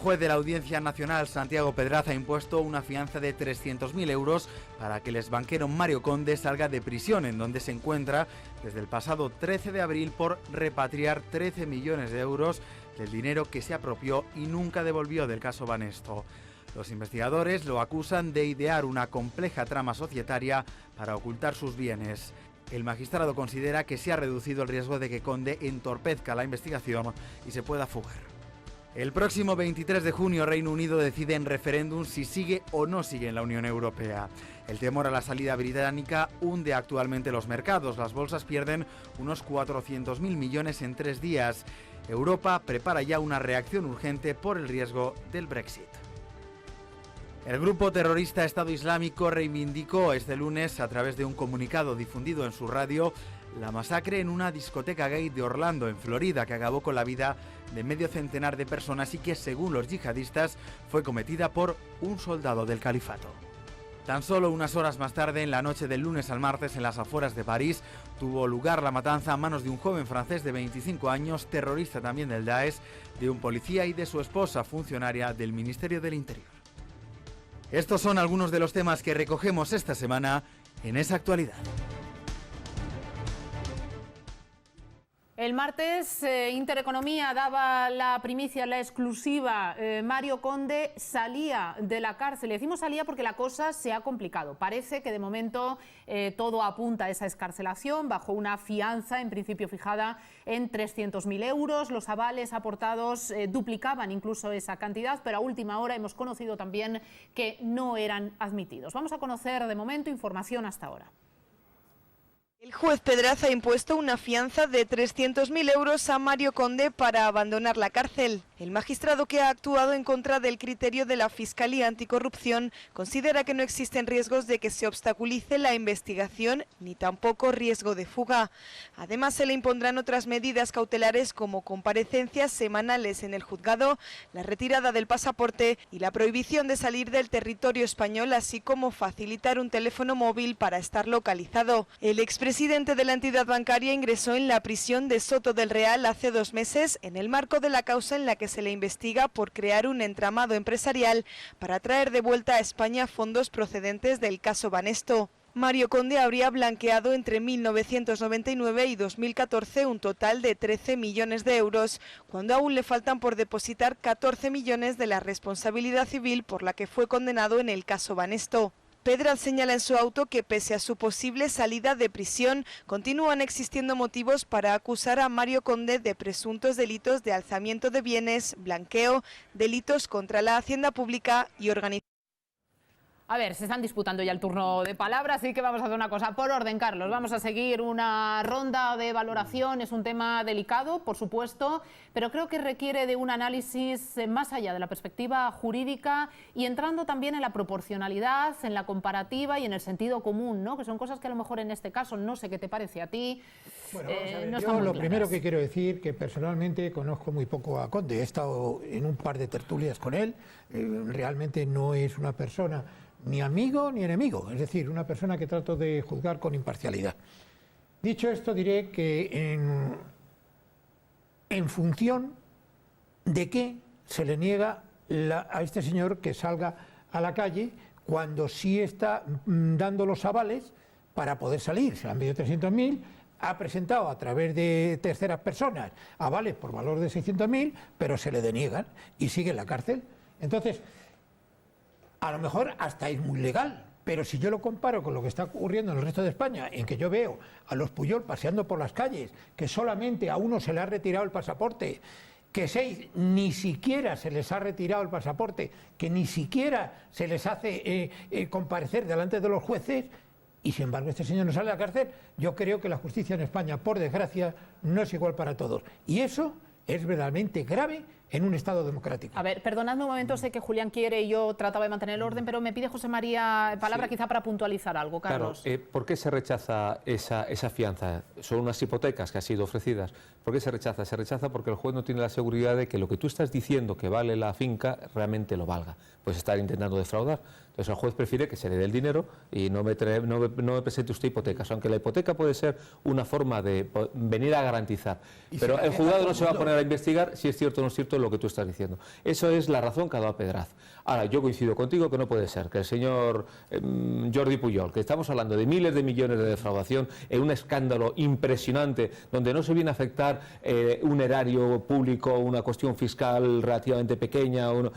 juez de la Audiencia Nacional, Santiago Pedraza, ha impuesto una fianza de 300.000 euros para que el exbanquero Mario Conde salga de prisión, en donde se encuentra desde el pasado 13 de abril por repatriar 13 millones de euros del dinero que se apropió y nunca devolvió del caso Banesto. Los investigadores lo acusan de idear una compleja trama societaria para ocultar sus bienes. El magistrado considera que se ha reducido el riesgo de que Conde entorpezca la investigación y se pueda fugar. El próximo 23 de junio Reino Unido decide en referéndum si sigue o no sigue en la Unión Europea. El temor a la salida británica hunde actualmente los mercados. Las bolsas pierden unos 400.000 millones en 3 días. Europa prepara ya una reacción urgente por el riesgo del Brexit. El grupo terrorista Estado Islámico reivindicó este lunes, a través de un comunicado difundido en su radio, la masacre en una discoteca gay de Orlando, en Florida, que acabó con la vida de medio centenar de personas y que, según los yihadistas, fue cometida por un soldado del califato. Tan solo unas horas más tarde, en la noche del lunes al martes, en las afueras de París, tuvo lugar la matanza a manos de un joven francés de 25 años, terrorista también del Daesh, de un policía y de su esposa, funcionaria del Ministerio del Interior. Estos son algunos de los temas que recogemos esta semana en Esa Actualidad. El martes Intereconomía daba la primicia, la exclusiva. Mario Conde salía de la cárcel. Le decimos salía porque la cosa se ha complicado. Parece que de momento todo apunta a esa excarcelación bajo una fianza en principio fijada en 300.000 euros. Los avales aportados duplicaban incluso esa cantidad, pero a última hora hemos conocido también que no eran admitidos. Vamos a conocer de momento información hasta ahora. El juez Pedraza ha impuesto una fianza de 300.000 euros a Mario Conde para abandonar la cárcel. El magistrado, que ha actuado en contra del criterio de la Fiscalía Anticorrupción, considera que no existen riesgos de que se obstaculice la investigación ni tampoco riesgo de fuga. Además, se le impondrán otras medidas cautelares como comparecencias semanales en el juzgado, la retirada del pasaporte y la prohibición de salir del territorio español, así como facilitar un teléfono móvil para estar localizado. El expresidente de la entidad bancaria ingresó en la prisión de Soto del Real hace 2 meses en el marco de la causa en la que se le investiga por crear un entramado empresarial para traer de vuelta a España fondos procedentes del caso Banesto. Mario Conde habría blanqueado entre 1999 y 2014 un total de 13 millones de euros, cuando aún le faltan por depositar 14 millones de la responsabilidad civil por la que fue condenado en el caso Banesto. Pedraza señala en su auto que, pese a su posible salida de prisión, continúan existiendo motivos para acusar a Mario Conde de presuntos delitos de alzamiento de bienes, blanqueo, delitos contra la hacienda pública y organización. A ver, se están disputando ya el turno de palabra, así que vamos a hacer una cosa por orden, Carlos. Vamos a seguir una ronda de valoración. Es un tema delicado, por supuesto, pero creo que requiere de un análisis más allá de la perspectiva jurídica y entrando también en la proporcionalidad, en la comparativa y en el sentido común, ¿no? Que son cosas que a lo mejor en este caso, no sé qué te parece a ti. Bueno, vamos a ver, no yo lo primero que quiero decir que personalmente conozco muy poco a Conde. He estado en un par de tertulias con él. Realmente no es una persona ni amigo ni enemigo, es decir, una persona que trato de juzgar con imparcialidad. Dicho esto, diré que en función de qué se le niega a este señor que salga a la calle cuando sí está dando los avales para poder salir. Se le han pedido 300.000, ha presentado a través de terceras personas avales por valor de 600.000, pero se le deniegan y sigue en la cárcel. Entonces, a lo mejor hasta es muy legal, pero si yo lo comparo con lo que está ocurriendo en el resto de España, en que yo veo a los Pujol paseando por las calles, que solamente a uno se le ha retirado el pasaporte, que 6 ni siquiera se les ha retirado el pasaporte, que ni siquiera se les hace comparecer delante de los jueces, y sin embargo este señor no sale de la cárcel, yo creo que la justicia en España, por desgracia, no es igual para todos. Y eso es verdaderamente grave en un Estado democrático. A ver, perdonadme un momento, sé que Julián quiere y yo trataba de mantener el orden, pero me pide José María palabra quizá para puntualizar algo, Carlos. Claro, ¿por qué se rechaza esa fianza? Son unas hipotecas que han sido ofrecidas. ¿Por qué se rechaza? Se rechaza porque el juez no tiene la seguridad de que lo que tú estás diciendo que vale la finca realmente lo valga. Pues estar intentando defraudar. Entonces el juez prefiere que se le dé el dinero y no me presente usted hipotecas, aunque la hipoteca puede ser una forma de venir a garantizar. Pero el juzgado no se va a poner a investigar si es cierto o no es cierto es lo que tú estás diciendo. Eso es la razón que ha dado Pedraza. Ahora, yo coincido contigo que no puede ser que el señor Jordi Pujol, que estamos hablando de miles de millones de defraudación en un escándalo impresionante, donde no se viene a afectar un erario público, una cuestión fiscal relativamente pequeña o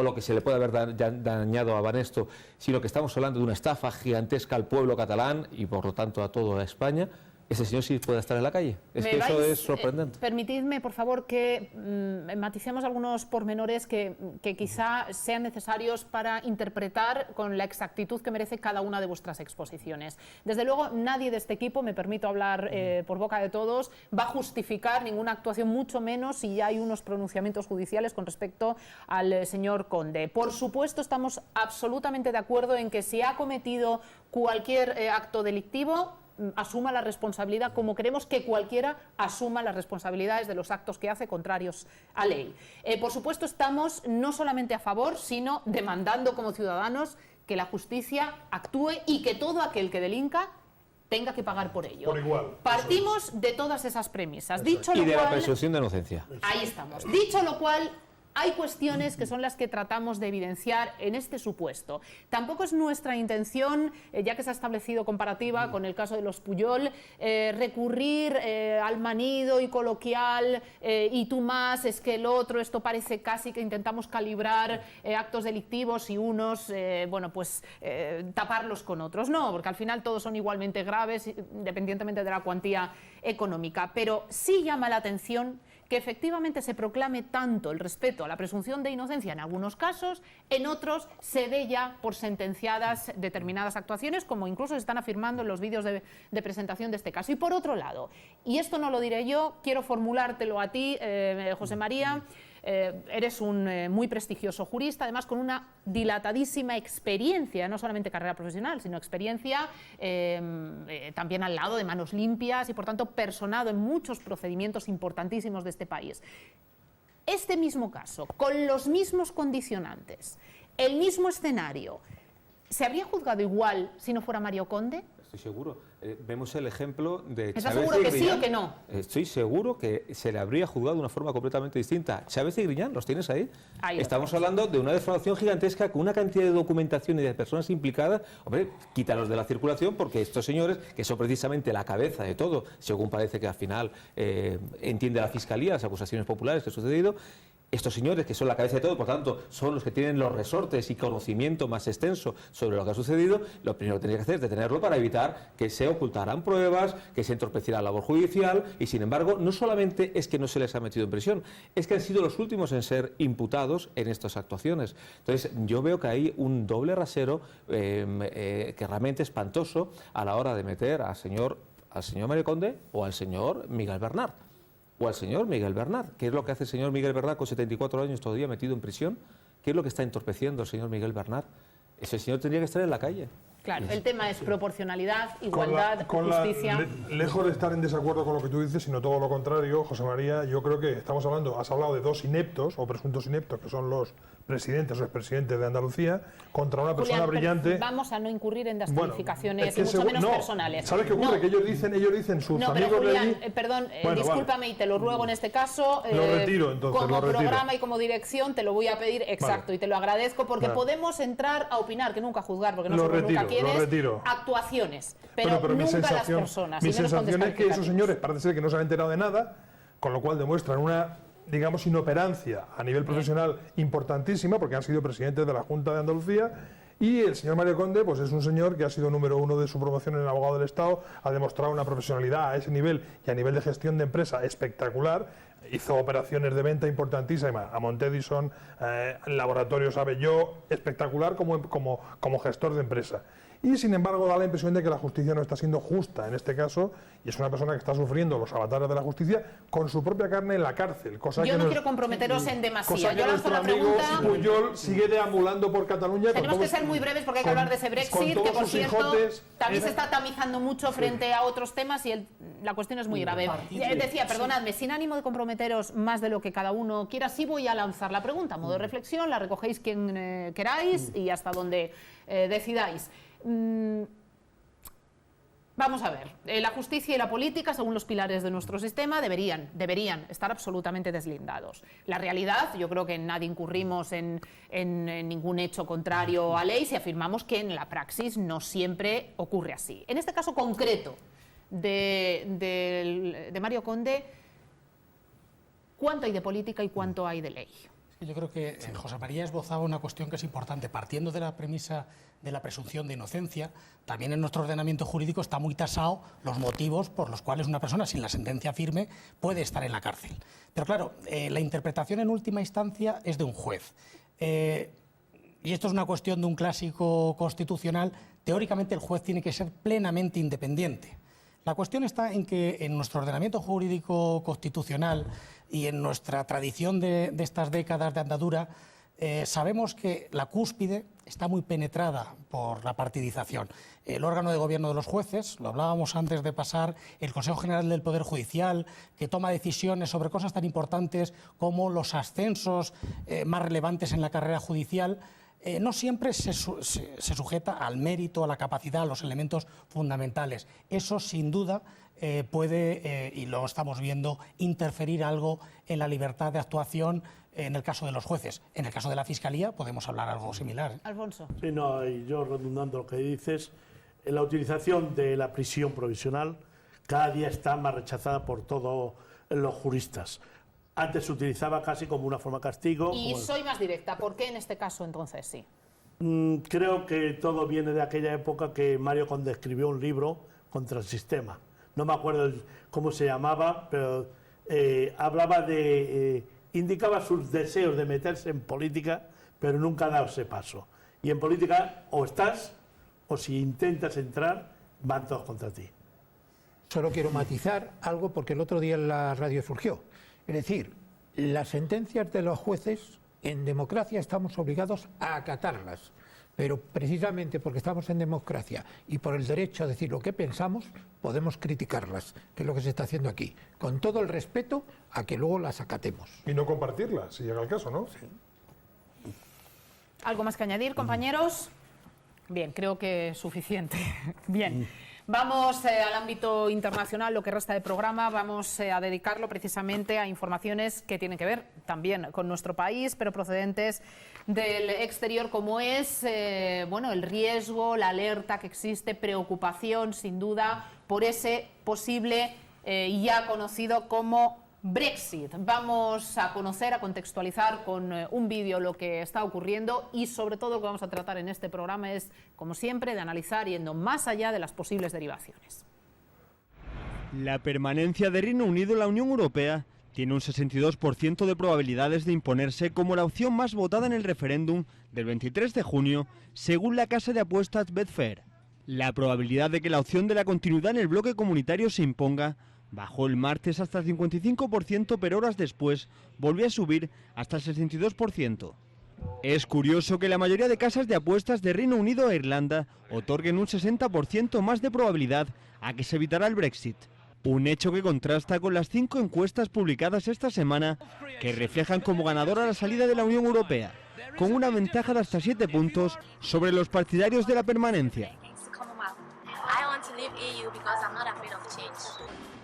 lo que se le puede haber dañado a Banesto, sino que estamos hablando de una estafa gigantesca al pueblo catalán y por lo tanto a toda España. Ese señor sí puede estar en la calle. Es que eso es sorprendente. Permitidme, por favor, que maticemos algunos pormenores que quizá sean necesarios para interpretar con la exactitud que merece cada una de vuestras exposiciones. Desde luego, nadie de este equipo, me permito hablar por boca de todos, va a justificar ninguna actuación, mucho menos si ya hay unos pronunciamientos judiciales con respecto al señor Conde. Por supuesto, estamos absolutamente de acuerdo en que si ha cometido cualquier acto delictivo, asuma la responsabilidad, como queremos que cualquiera asuma las responsabilidades de los actos que hace contrarios a ley. Por supuesto, estamos no solamente a favor, sino demandando como ciudadanos que la justicia actúe y que todo aquel que delinca tenga que pagar por ello. Por igual. Partimos de todas esas premisas. Dicho lo y de cual, la presunción de inocencia. Ahí estamos. Dicho lo cual, hay cuestiones que son las que tratamos de evidenciar en este supuesto. Tampoco es nuestra intención, ya que se ha establecido comparativa con el caso de los Pujol, recurrir al manido y coloquial y tú más, es que el otro, esto parece casi que intentamos calibrar actos delictivos y unos, taparlos con otros. No, porque al final todos son igualmente graves, independientemente de la cuantía económica. Pero sí llama la atención que efectivamente se proclame tanto el respeto a la presunción de inocencia en algunos casos, en otros se ve ya por sentenciadas determinadas actuaciones, como incluso se están afirmando en los vídeos de presentación de este caso. Y por otro lado, y esto no lo diré yo, quiero formulártelo a ti, José María. Eres un muy prestigioso jurista, además con una dilatadísima experiencia, no solamente carrera profesional, sino experiencia también al lado de manos limpias y por tanto personado en muchos procedimientos importantísimos de este país. Este mismo caso, con los mismos condicionantes, el mismo escenario, ¿se habría juzgado igual si no fuera Mario Conde? Estoy seguro. Vemos el ejemplo de ¿Estás seguro que sí o que no? Estoy seguro que se le habría juzgado de una forma completamente distinta. Chávez y Griñán, ¿los tienes ahí? Estamos hablando de una defraudación gigantesca con una cantidad de documentación y de personas implicadas. Hombre, quítalos de la circulación porque estos señores, que son precisamente la cabeza de todo, según parece que al final entiende la Fiscalía, las acusaciones populares que ha sucedido, estos señores, que son la cabeza de todo, por tanto, son los que tienen los resortes y conocimiento más extenso sobre lo que ha sucedido, lo primero que tendría que hacer es detenerlo para evitar que se ocultaran pruebas, que se entorpeciera la labor judicial, y sin embargo, no solamente es que no se les ha metido en prisión, es que han sido los últimos en ser imputados en estas actuaciones. Entonces, yo veo que hay un doble rasero que realmente espantoso a la hora de meter al señor Mario Conde o al señor Miguel Bernard. O al señor Miguel Bernard. ¿Qué es lo que hace el señor Miguel Bernard con 74 años todavía metido en prisión? ¿Qué es lo que está entorpeciendo el señor Miguel Bernard? Ese señor tendría que estar en la calle. Claro, el tema es proporcionalidad, igualdad, justicia. Lejos de estar en desacuerdo con lo que tú dices, sino todo lo contrario, José María, yo creo que has hablado de dos ineptos o presuntos ineptos, que son los presidentes o expresidentes de Andalucía, contra una persona brillante. Vamos a no incurrir en descalificaciones, y mucho menos personales. ¿Sabes qué ocurre? Que ellos dicen sus amigos pero Julián, de allí... perdón, discúlpame y te lo ruego en este caso. Lo retiro, entonces, como programa y como dirección te lo voy a pedir exacto, y te lo agradezco porque podemos entrar a opinar, que nunca juzgar, porque no somos nunca quienes, actuaciones, pero nunca las personas. Mi sensación es que esos señores parece ser que no se han enterado de nada, con lo cual demuestran una, digamos, inoperancia a nivel profesional importantísima, porque han sido presidentes de la Junta de Andalucía, y el señor Mario Conde pues es un señor que ha sido número uno de su promoción en abogado del Estado, ha demostrado una profesionalidad a ese nivel y a nivel de gestión de empresa espectacular, hizo operaciones de venta importantísimas a Montedison, Laboratorios Abelló, espectacular como gestor de empresa. Y sin embargo da la impresión de que la justicia no está siendo justa en este caso, y es una persona que está sufriendo los avatares de la justicia con su propia carne en la cárcel. Yo no quiero comprometeros en demasía. Yo lanzo la pregunta. Pujol sigue deambulando por Cataluña. Tenemos que ser muy breves porque hay que hablar de ese Brexit, que por cierto también se está tamizando mucho frente a otros temas y la cuestión es muy grave. Decía, perdonadme, sin ánimo de comprometeros más de lo que cada uno quiera, sí voy a lanzar la pregunta a modo de reflexión, la recogéis quien queráis y hasta donde decidáis. Vamos a ver, la justicia y la política, según los pilares de nuestro sistema, deberían estar absolutamente deslindados. La realidad, yo creo que nadie incurrimos en ningún hecho contrario a ley si afirmamos que en la praxis no siempre ocurre así. En este caso concreto de Mario Conde, ¿cuánto hay de política y cuánto hay de ley? Yo creo que José María esbozaba una cuestión que es importante. Partiendo de la premisa de la presunción de inocencia, también en nuestro ordenamiento jurídico está muy tasado los motivos por los cuales una persona sin la sentencia firme puede estar en la cárcel. Pero claro, la interpretación en última instancia es de un juez. Y esto es una cuestión de un clásico constitucional. Teóricamente el juez tiene que ser plenamente independiente. La cuestión está en que en nuestro ordenamiento jurídico constitucional y en nuestra tradición de estas décadas de andadura, sabemos que la cúspide está muy penetrada por la partidización. El órgano de gobierno de los jueces, lo hablábamos antes de pasar, el Consejo General del Poder Judicial, que toma decisiones sobre cosas tan importantes como los ascensos más relevantes en la carrera judicial, no siempre se sujeta al mérito, a la capacidad, a los elementos fundamentales. Eso, sin duda, puede, y lo estamos viendo, interferir algo en la libertad de actuación en el caso de los jueces. En el caso de la Fiscalía podemos hablar algo similar. Alfonso. Sí, no, y yo redundando lo que dices, la utilización de la prisión provisional cada día está más rechazada por todos los juristas. Antes se utilizaba casi como una forma de castigo. Y soy más directa, ¿por qué en este caso entonces sí? Creo que todo viene de aquella época que Mario Conde escribió un libro contra el sistema. No me acuerdo cómo se llamaba, pero hablaba de... indicaba sus deseos de meterse en política, pero nunca ha dado ese paso. Y en política o estás, o si intentas entrar, van todos contra ti. Solo quiero matizar algo porque el otro día en la radio surgió. Es decir, las sentencias de los jueces en democracia estamos obligados a acatarlas, pero precisamente porque estamos en democracia y por el derecho a decir lo que pensamos, podemos criticarlas, que es lo que se está haciendo aquí, con todo el respeto a que luego las acatemos. Y no compartirlas, si llega el caso, ¿no? Sí. ¿Algo más que añadir, compañeros? Bien, creo que es suficiente. Bien. Vamos al ámbito internacional, lo que resta de programa, vamos a dedicarlo precisamente a informaciones que tienen que ver también con nuestro país, pero procedentes del exterior, como es bueno, el riesgo, la alerta que existe, preocupación sin duda por ese posible y ya conocido como Brexit. Vamos a conocer, a contextualizar con un vídeo lo que está ocurriendo y sobre todo lo que vamos a tratar en este programa es, como siempre, de analizar yendo más allá de las posibles derivaciones. La permanencia de Reino Unido en la Unión Europea tiene un 62% de probabilidades de imponerse como la opción más votada en el referéndum del 23 de junio, según la casa de apuestas Betfair. La probabilidad de que la opción de la continuidad en el bloque comunitario se imponga bajó el martes hasta el 55%, pero horas después volvió a subir hasta el 62%. Es curioso que la mayoría de casas de apuestas de Reino Unido e Irlanda otorguen un 60% más de probabilidad a que se evitará el Brexit. Un hecho que contrasta con las 5 encuestas publicadas esta semana que reflejan como ganadora la salida de la Unión Europea, con una ventaja de hasta 7 puntos sobre los partidarios de la permanencia.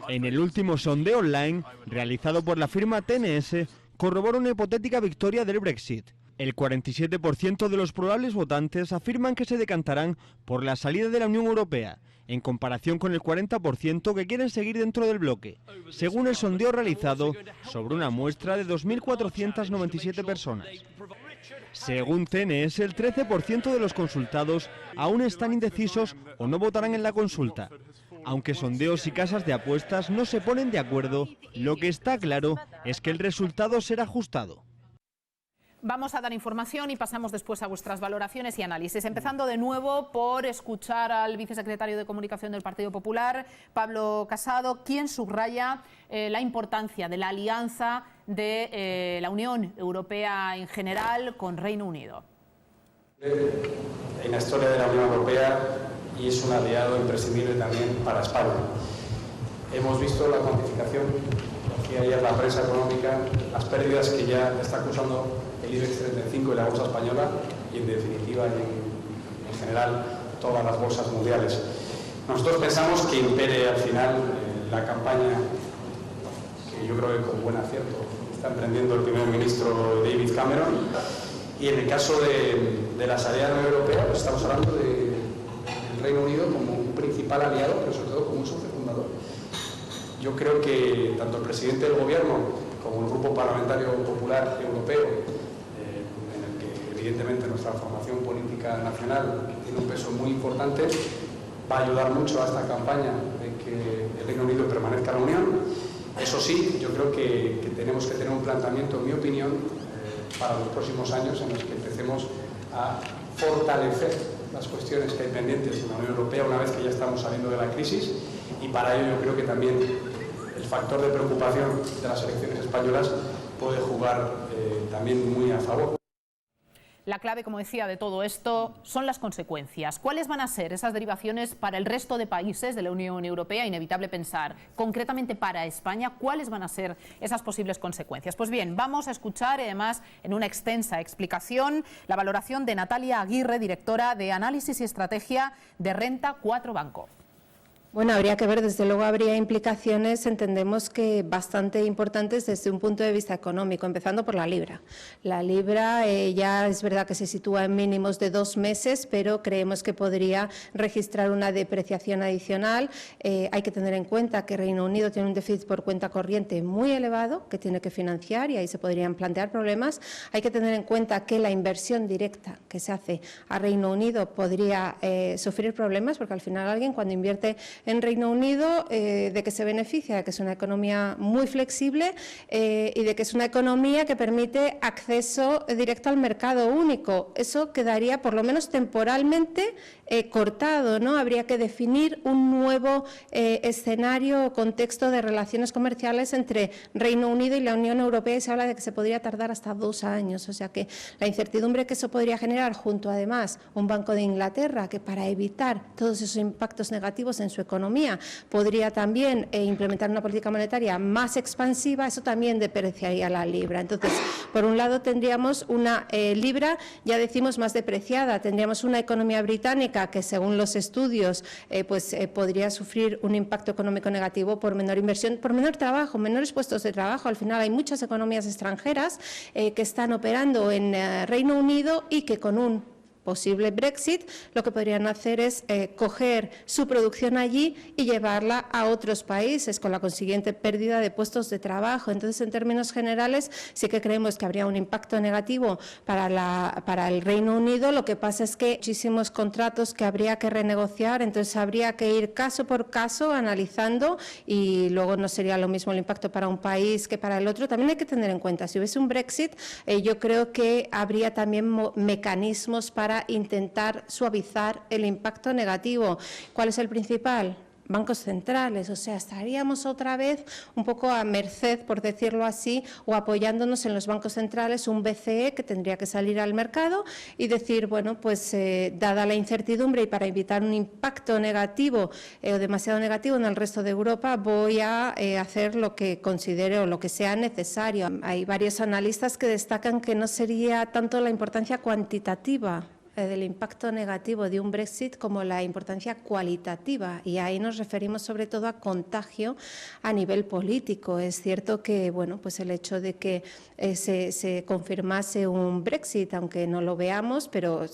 En el último sondeo online, realizado por la firma TNS, corrobora una hipotética victoria del Brexit. El 47% de los probables votantes afirman que se decantarán por la salida de la Unión Europea, en comparación con el 40% que quieren seguir dentro del bloque, según el sondeo realizado sobre una muestra de 2.497 personas. Según TNS, el 13% de los consultados aún están indecisos o no votarán en la consulta. Aunque sondeos y casas de apuestas no se ponen de acuerdo, lo que está claro es que el resultado será ajustado. Vamos a dar información y pasamos después a vuestras valoraciones y análisis, empezando de nuevo por escuchar al vicesecretario de Comunicación del Partido Popular, Pablo Casado, quien subraya la importancia de la alianza de la Unión Europea en general con Reino Unido. En la historia de la Unión Europea y es un aliado imprescindible también para España. Hemos visto la cuantificación, decía ayer la prensa económica, las pérdidas que ya está acusando el IBEX 35 y la bolsa española y en definitiva y en general todas las bolsas mundiales. Nosotros pensamos que impere al final la campaña que yo creo que con buen acierto está emprendiendo el primer ministro David Cameron, y en el caso de la salida de la Unión Europea pues estamos hablando del Reino Unido como un principal aliado, pero sobre todo como un socio fundador. Yo creo que tanto el presidente del Gobierno como el Grupo Parlamentario Popular Europeo, en el que evidentemente nuestra formación política nacional tiene un peso muy importante, va a ayudar mucho a esta campaña de que el Reino Unido permanezca en la Unión. Eso sí, yo creo que tenemos que tener un planteamiento, en mi opinión, para los próximos años en los que empecemos a fortalecer las cuestiones que hay pendientes en la Unión Europea una vez que ya estamos saliendo de la crisis, y para ello yo creo que también el factor de preocupación de las elecciones españolas puede jugar también muy a favor. La clave, como decía, de todo esto son las consecuencias. ¿Cuáles van a ser esas derivaciones para el resto de países de la Unión Europea? Inevitable pensar, concretamente para España, ¿cuáles van a ser esas posibles consecuencias? Pues bien, vamos a escuchar, además, en una extensa explicación, la valoración de Natalia Aguirre, directora de Análisis y Estrategia de Renta 4 Banco. Bueno, habría que ver, desde luego habría implicaciones, entendemos que bastante importantes desde un punto de vista económico, empezando por la libra. La libra ya es verdad que se sitúa en mínimos de 2 meses, pero creemos que podría registrar una depreciación adicional. Hay que tener en cuenta que Reino Unido tiene un déficit por cuenta corriente muy elevado que tiene que financiar y ahí se podrían plantear problemas. Hay que tener en cuenta que la inversión directa que se hace a Reino Unido podría sufrir problemas, porque al final alguien cuando invierte en Reino Unido, de que se beneficia, de que es una economía muy flexible y de que es una economía que permite acceso directo al mercado único. Eso quedaría, por lo menos temporalmente, cortado, ¿no? Habría que definir un nuevo escenario o contexto de relaciones comerciales entre Reino Unido y la Unión Europea, y se habla de que se podría tardar hasta 2 años. O sea que la incertidumbre que eso podría generar, junto además un Banco de Inglaterra que para evitar todos esos impactos negativos en su economía podría también implementar una política monetaria más expansiva, eso también depreciaría la libra. Entonces, por un lado tendríamos una libra, ya decimos, más depreciada, tendríamos una economía británica que según los estudios podría sufrir un impacto económico negativo por menor inversión, por menor trabajo, menores puestos de trabajo. Al final hay muchas economías extranjeras que están operando en Reino Unido y que con un posible Brexit, lo que podrían hacer es coger su producción allí y llevarla a otros países, con la consiguiente pérdida de puestos de trabajo. Entonces, en términos generales, sí que creemos que habría un impacto negativo para el Reino Unido. Lo que pasa es que muchísimos contratos que habría que renegociar, entonces habría que ir caso por caso analizando, y luego no sería lo mismo el impacto para un país que para el otro. También hay que tener en cuenta, si hubiese un Brexit, yo creo que habría también mecanismos para intentar suavizar el impacto negativo. ¿Cuál es el principal? Bancos centrales, o sea, estaríamos otra vez un poco a merced, por decirlo así, o apoyándonos en los bancos centrales, un BCE que tendría que salir al mercado y decir, bueno, pues dada la incertidumbre y para evitar un impacto negativo o demasiado negativo en el resto de Europa, voy a hacer lo que considere o lo que sea necesario. Hay varios analistas que destacan que no sería tanto la importancia cuantitativa del impacto negativo de un Brexit como la importancia cualitativa, y ahí nos referimos sobre todo a contagio a nivel político. Es cierto que bueno, pues el hecho de que se confirmase un Brexit, aunque no lo veamos, pero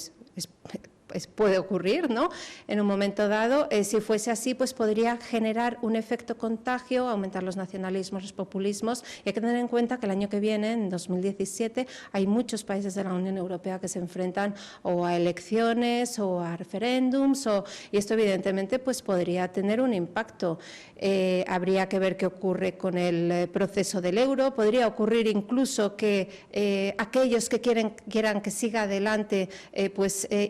puede ocurrir, ¿no? En un momento dado, si fuese así, pues podría generar un efecto contagio, aumentar los nacionalismos, los populismos. Y hay que tener en cuenta que el año que viene, en 2017, hay muchos países de la Unión Europea que se enfrentan o a elecciones o a referéndums, y esto evidentemente pues podría tener un impacto. Habría que ver qué ocurre con el proceso del euro. Podría ocurrir incluso que aquellos que quieran que siga adelante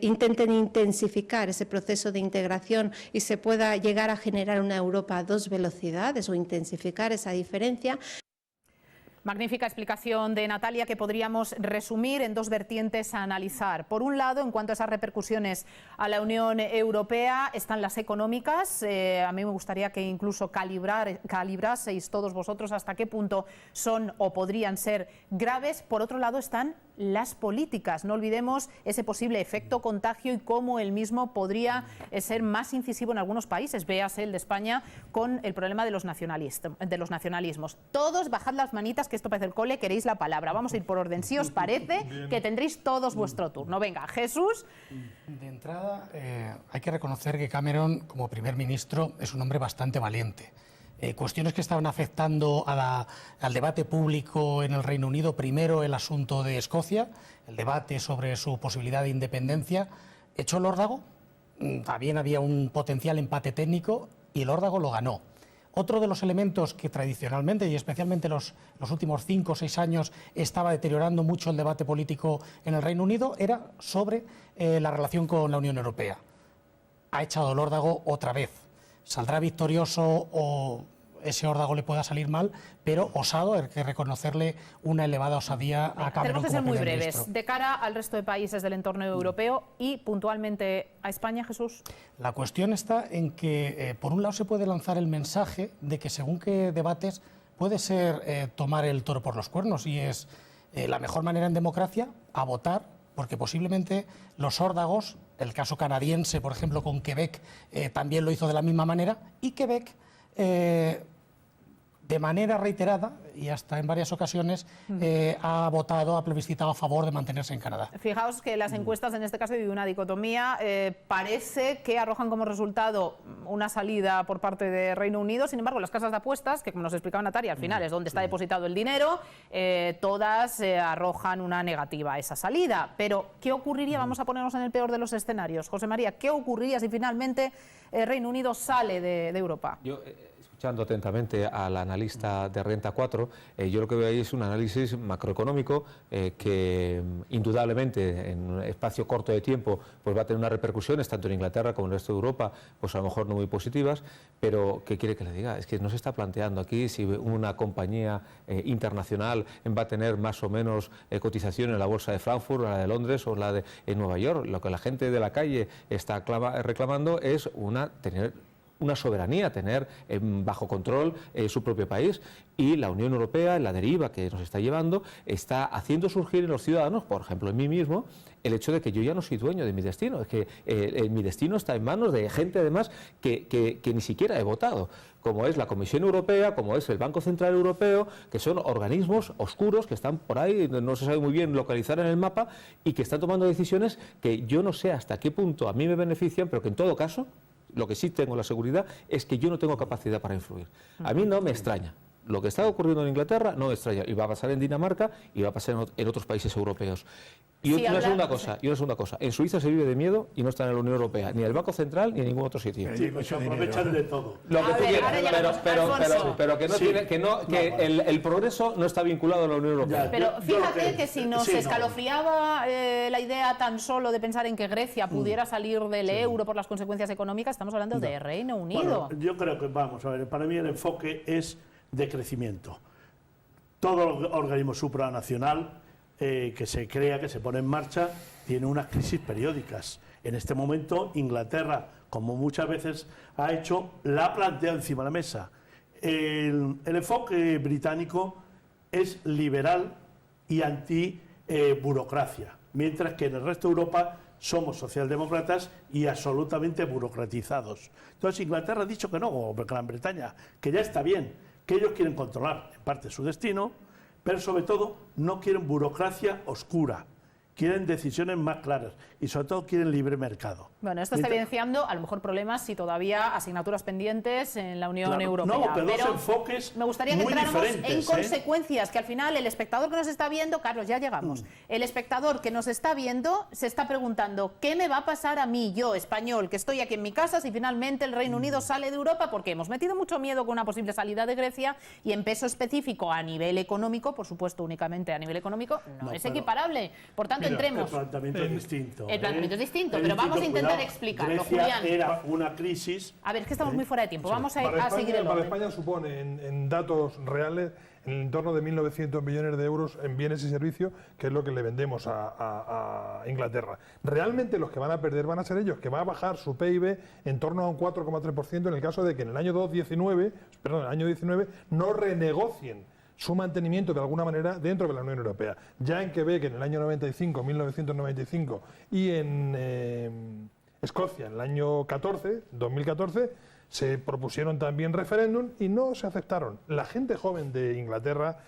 intenten intensificar ese proceso de integración y se pueda llegar a generar una Europa a 2 velocidades o intensificar esa diferencia. Magnífica explicación de Natalia, que podríamos resumir en 2 vertientes a analizar. Por un lado, en cuanto a esas repercusiones a la Unión Europea, están las económicas. A mí me gustaría que incluso calibraseis todos vosotros hasta qué punto son o podrían ser graves. Por otro lado, están las políticas. No olvidemos ese posible efecto contagio y cómo el mismo podría ser más incisivo en algunos países. Véase el de España con el problema de los nacionalismos. Todos bajad las manitas, que esto parece el cole, queréis la palabra. Vamos a ir por orden. Si os parece, que tendréis todos vuestro turno. Venga, Jesús. De entrada, hay que reconocer que Cameron, como primer ministro, es un hombre bastante valiente. Cuestiones que estaban afectando al debate público en el Reino Unido, primero el asunto de Escocia, el debate sobre su posibilidad de independencia, echó el órdago, también había un potencial empate técnico y el órdago lo ganó. Otro de los elementos que tradicionalmente y especialmente los últimos 5 o 6 años estaba deteriorando mucho el debate político en el Reino Unido era sobre la relación con la Unión Europea. Ha echado el órdago otra vez. Saldrá victorioso o ese órdago le pueda salir mal, pero osado, hay que reconocerle una elevada osadía a Cameron. Tenemos que ser como muy primer breves. ministro. De cara al resto de países del entorno europeo y puntualmente a España, Jesús. La cuestión está en que, por un lado, se puede lanzar el mensaje de que según qué debates puede ser tomar el toro por los cuernos y es la mejor manera en democracia a votar, porque posiblemente los órdagos, el caso canadiense, por ejemplo, con Quebec, también lo hizo de la misma manera, y Quebec, de manera reiterada y hasta en varias ocasiones, ha votado, ha plebiscitado a favor de mantenerse en Canadá. Fijaos que las encuestas en este caso hay una dicotomía, parece que arrojan como resultado una salida por parte de Reino Unido, sin embargo las casas de apuestas, que como nos explicaba Natalia, al final es donde está depositado el dinero, todas arrojan una negativa a esa salida. Pero ¿qué ocurriría? Vamos a ponernos en el peor de los escenarios. José María, ¿qué ocurriría si finalmente Reino Unido sale de Europa? Escuchando atentamente al analista de Renta 4, yo lo que veo ahí es un análisis macroeconómico que indudablemente en un espacio corto de tiempo pues va a tener unas repercusiones tanto en Inglaterra como en el resto de Europa, pues a lo mejor no muy positivas, pero ¿qué quiere que le diga? Es que no se está planteando aquí si una compañía internacional va a tener más o menos cotización en la bolsa de Frankfurt, la de Londres o la de Nueva York. Lo que la gente de la calle está reclamando es tener una soberanía, tener bajo control su propio país, y la Unión Europea, en la deriva que nos está llevando, está haciendo surgir en los ciudadanos, por ejemplo en mí mismo, el hecho de que yo ya no soy dueño de mi destino, es que mi destino está en manos de gente además que ni siquiera he votado, como es la Comisión Europea, como es el Banco Central Europeo, que son organismos oscuros que están por ahí, no se sabe muy bien localizar en el mapa, y que están tomando decisiones que yo no sé hasta qué punto a mí me benefician, pero que en todo caso lo que sí tengo la seguridad es que yo no tengo capacidad para influir. A mí no me extraña. Lo que está ocurriendo en Inglaterra no me extraña, y va a pasar en Dinamarca y va a pasar en otros países europeos. Y una segunda cosa, en Suiza se vive de miedo y no está en la Unión Europea, ni el Banco Central ni en ningún otro sitio. Sí, pues se aprovechan de todo. Lo que tú quieras, pero que no tiene, que el progreso no está vinculado a la Unión Europea. Pero fíjate que si nos escalofriaba la idea tan solo de pensar en que Grecia pudiera salir del euro por las consecuencias económicas, estamos hablando de Reino Unido. Bueno, yo creo que, vamos a ver, para mí el enfoque es de crecimiento. Todo organismo supranacional que se crea, que se pone en marcha, tiene unas crisis periódicas. En este momento, Inglaterra, como muchas veces ha hecho, la ha planteado encima de la mesa. El enfoque británico es liberal y anti-burocracia, mientras que en el resto de Europa somos socialdemócratas y absolutamente burocratizados. Entonces Inglaterra ha dicho que no, o Gran Bretaña, que ya está bien, que ellos quieren controlar en parte su destino, pero sobre todo no quieren burocracia oscura, quieren decisiones más claras y sobre todo quieren libre mercado. Bueno, esto está evidenciando a lo mejor problemas y todavía asignaturas pendientes en la Unión Europea. No, pero dos enfoques me gustaría que muy entráramos en diferentes, consecuencias, que al final el espectador que nos está viendo, Carlos, ya llegamos, el espectador que nos está viendo se está preguntando ¿qué me va a pasar a mí, yo, español, que estoy aquí en mi casa, si finalmente el Reino Unido sale de Europa? Porque hemos metido mucho miedo con una posible salida de Grecia y en peso específico a nivel económico, por supuesto únicamente a nivel económico, no es equiparable. Por tanto, entremos. El planteamiento es distinto. El planteamiento es distinto, pero vamos a intentar explicarlo, Grecia Julián. era una crisis. A ver, es que estamos muy fuera de tiempo. Vamos a seguir el Para orden. España supone, en datos reales, en torno de 1.900 millones de euros en bienes y servicios, que es lo que le vendemos a Inglaterra. Realmente los que van a perder van a ser ellos, que van a bajar su PIB en torno a un 4,3% en el caso de que en el año 19 no renegocien su mantenimiento de alguna manera dentro de la Unión Europea. Ya en Quebec en el año 1995 y en Escocia en el año 2014, se propusieron también referéndum y no se aceptaron. La gente joven de Inglaterra,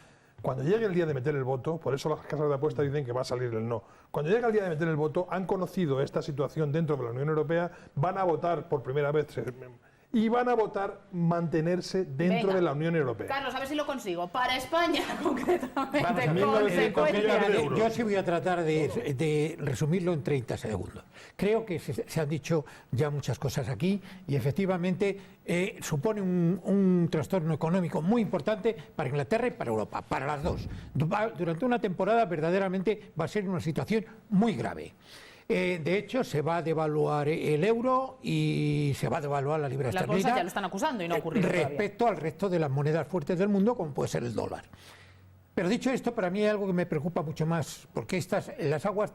cuando llegue el día de meter el voto, por eso las casas de apuestas dicen que va a salir el no, cuando llega el día de meter el voto, han conocido esta situación dentro de la Unión Europea, van a votar por primera vez y van a votar mantenerse dentro de la Unión Europea. Carlos, a ver si lo consigo. Para España, concretamente, yo sí voy a tratar de resumirlo en 30 segundos. Creo que se han dicho ya muchas cosas aquí y efectivamente supone un trastorno económico muy importante para Inglaterra y para Europa, para las dos. Durante una temporada verdaderamente va a ser una situación muy grave. De hecho, se va a devaluar el euro y se va a devaluar la libra esterlina. Las bolsas ya lo están acusando y no ha ocurrido respecto al resto de las monedas fuertes del mundo, como puede ser el dólar. Pero dicho esto, para mí hay algo que me preocupa mucho más, porque las aguas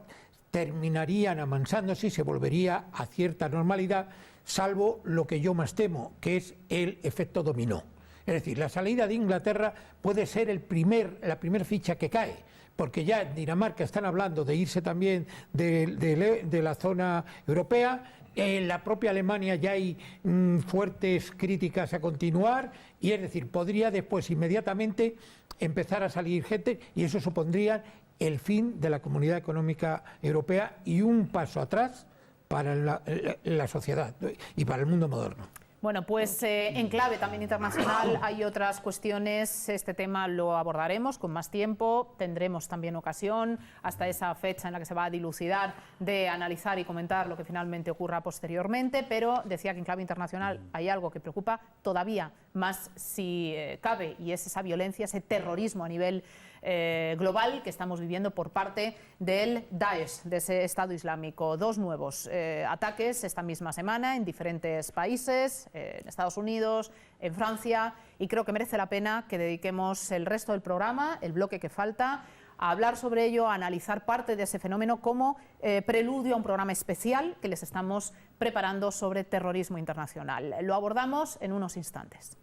terminarían amansándose y se volvería a cierta normalidad, salvo lo que yo más temo, que es el efecto dominó. Es decir, la salida de Inglaterra puede ser la primer ficha que cae, porque ya en Dinamarca están hablando de irse también de la zona europea, en la propia Alemania ya hay fuertes críticas a continuar, y es decir, podría después inmediatamente empezar a salir gente, y eso supondría el fin de la Comunidad Económica Europea y un paso atrás para la sociedad y para el mundo moderno. Bueno, pues en clave también internacional hay otras cuestiones. Este tema lo abordaremos con más tiempo. Tendremos también ocasión, hasta esa fecha en la que se va a dilucidar, de analizar y comentar lo que finalmente ocurra posteriormente. Pero decía que en clave internacional hay algo que preocupa todavía más, si cabe, y es esa violencia, ese terrorismo a nivel global que estamos viviendo por parte del Daesh, de ese Estado Islámico. Dos nuevos ataques esta misma semana en diferentes países, en Estados Unidos, en Francia, y creo que merece la pena que dediquemos el resto del programa, el bloque que falta, a hablar sobre ello, a analizar parte de ese fenómeno como preludio a un programa especial que les estamos preparando sobre terrorismo internacional. Lo abordamos en unos instantes.